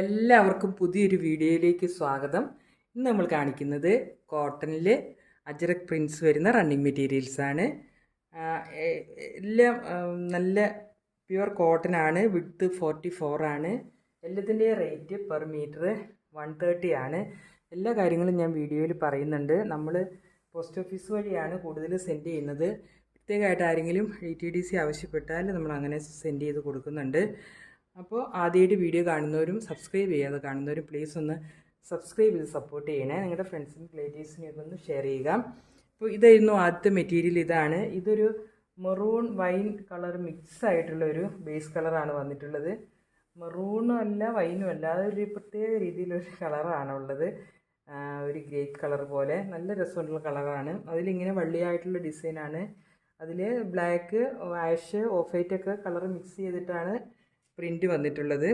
എല്ലാവർക്കും പുതിയൊരു വീഡിയോയിലേക്ക് സ്വാഗതം. ഇന്ന് നമ്മൾ കാണിക്കുന്നത് കോട്ടണിൽ അജ്രക് പ്രിൻസ് വരുന്ന റണ്ണിങ് മെറ്റീരിയൽസാണ്. എല്ലാം നല്ല പ്യുവർ കോട്ടൺ ആണ്. വിഡ്ത്ത് 44 ആണ്. എല്ലാത്തിൻ്റെ റേറ്റ് പെർ മീറ്റർ 130 ആണ്. എല്ലാ കാര്യങ്ങളും ഞാൻ വീഡിയോയിൽ പറയുന്നുണ്ട്. നമ്മൾ പോസ്റ്റ് ഓഫീസ് വഴിയാണ് കൂടുതൽ സെൻഡ് ചെയ്യുന്നത്. പ്രത്യേകമായിട്ട് ആരെങ്കിലും DTDC ആവശ്യപ്പെട്ടാൽ നമ്മൾ അങ്ങനെ സെൻഡ് ചെയ്ത് കൊടുക്കുന്നുണ്ട്. അപ്പോൾ ആദ്യമായിട്ട് വീഡിയോ കാണുന്നവരും സബ്സ്ക്രൈബ് ചെയ്യാതെ കാണുന്നവരും പ്ലീസ് ഒന്ന് സബ്സ്ക്രൈബ് ചെയ്ത് സപ്പോർട്ട് ചെയ്യണേ. നിങ്ങളുടെ ഫ്രണ്ട്സിനും റിലേറ്റീവ്സിനെയൊക്കെ ഒന്ന് ഷെയർ ചെയ്യുക. അപ്പോൾ ഇതായിരുന്നു ആദ്യത്തെ മെറ്റീരിയൽ. ഇതാണ്. ഇതൊരു മെറൂൺ വൈൻ കളർ മിക്സ് ആയിട്ടുള്ള ഒരു ബേസ് കളറാണ് വന്നിട്ടുള്ളത്. മെറൂണും അല്ല വൈനും അല്ല, അതൊരു പ്രത്യേക രീതിയിലൊരു കളറാണ് ഉള്ളത്. ഒരു ഗ്രേ കളർ പോലെ നല്ല രസമുള്ള കളറാണ്. അതിലിങ്ങനെ വള്ളിയായിട്ടുള്ള ഡിസൈനാണ്. അതിൽ ബ്ലാക്ക്, ആഷ്, ഓഫ് വൈറ്റ് ഒക്കെ കളർ മിക്സ് ചെയ്തിട്ടാണ് പ്രിൻ്റ് വന്നിട്ടുള്ളത്.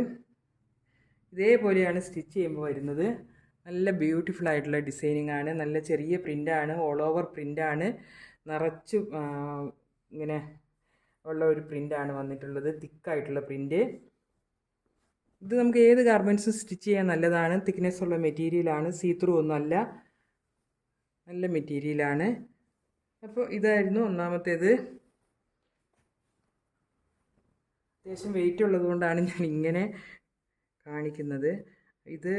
ഇതേപോലെയാണ് സ്റ്റിച്ച് ചെയ്യുമ്പോൾ വരുന്നത്. നല്ല ബ്യൂട്ടിഫുൾ ആയിട്ടുള്ള ഡിസൈനിങ് ആണ്. നല്ല ചെറിയ പ്രിൻ്റാണ്. ഓൾ ഓവർ പ്രിൻ്റാണ്. നിറച്ച് ഇങ്ങനെ ഉള്ള ഒരു പ്രിൻ്റാണ് വന്നിട്ടുള്ളത്. തിക്കായിട്ടുള്ള പ്രിൻ്റ്. ഇത് നമുക്ക് ഏത് ഗാർമെൻറ്റ്സും സ്റ്റിച്ച് ചെയ്യാൻ നല്ലതാണ്. തിക്നെസ് ഉള്ള മെറ്റീരിയലാണ്. സീത്രൂ ഒന്നുമല്ല, നല്ല മെറ്റീരിയലാണ്. അപ്പോൾ ഇതായിരുന്നു ഒന്നാമത്തേത്. അത്യാവശ്യം വെയിറ്റ് ഉള്ളതുകൊണ്ടാണ് ഞാൻ ഇങ്ങനെ കാണിക്കുന്നത്. ഇത്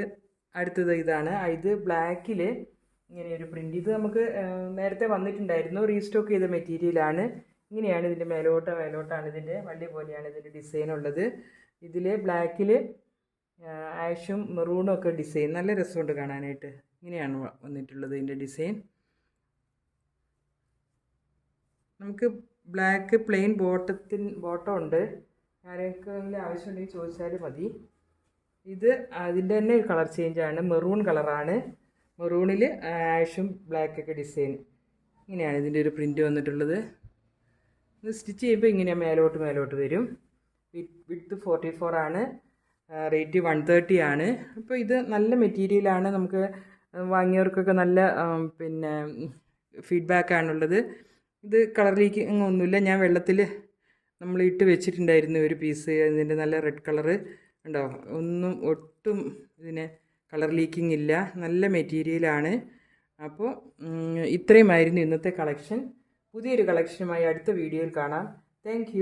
അടുത്തത് ഇതാണ്. ഇത് ബ്ലാക്കിൽ ഇങ്ങനെയൊരു പ്രിൻ്റ്. ഇത് നമുക്ക് നേരത്തെ വന്നിട്ടുണ്ടായിരുന്നു. റീസ്റ്റോക്ക് ചെയ്ത മെറ്റീരിയലാണ്. ഇങ്ങനെയാണ് ഇതിൻ്റെ മേലോട്ടാണ് ഇതിൻ്റെ വള്ളി പോലെയാണ് ഇതിൻ്റെ ഡിസൈൻ ഉള്ളത്. ഇതിൽ ബ്ലാക്കിൽ ആഷും മെറൂണും ഒക്കെ ഡിസൈൻ നല്ല രസമുണ്ട് കാണാനായിട്ട്. ഇങ്ങനെയാണ് വന്നിട്ടുള്ളത് ഇതിൻ്റെ ഡിസൈൻ. നമുക്ക് ബ്ലാക്ക് പ്ലെയിൻ ബോട്ടം ഉണ്ട്. ആരെങ്കിലും ആവശ്യമുണ്ടെങ്കിൽ ചോദിച്ചാൽ മതി. ഇത് അതിൻ്റെ തന്നെ കളർ ചേഞ്ചാണ്. മെറൂൺ കളറാണ്. മെറൂണിൽ ആഷും ബ്ലാക്കൊക്കെ ഡിസൈൻ. ഇങ്ങനെയാണ് ഇതിൻ്റെ ഒരു പ്രിൻ്റ് വന്നിട്ടുള്ളത്. ഇത് സ്റ്റിച്ച് ചെയ്യുമ്പോൾ ഇങ്ങനെ മേലോട്ട് വരും. വിഡ്ത്ത് 44 ആണ്. റേറ്റ് 130 ആണ്. അപ്പോൾ ഇത് നല്ല മെറ്റീരിയലാണ്. നമുക്ക് വാങ്ങിയവർക്കൊക്കെ നല്ല ഫീഡ്ബാക്കാണുള്ളത്. ഇത് കളർ ലീക്കിംഗ് ഒന്നുമില്ല. ഞാൻ വെള്ളത്തിൽ നമ്മൾ ഇട്ട് വെച്ചിട്ടുണ്ടായിരുന്നു ഒരു പീസ്. ഇതിൻ്റെ നല്ല റെഡ് കളറ് ഉണ്ടോ, ഒട്ടും ഇതിന് കളർ ലീക്കിംഗ് ഇല്ല. നല്ല മെറ്റീരിയലാണ്. അപ്പോൾ ഇത്രയുമായിരുന്നു ഇന്നത്തെ കളക്ഷൻ. പുതിയൊരു കളക്ഷനുമായി അടുത്ത വീഡിയോയിൽ കാണാം. താങ്ക്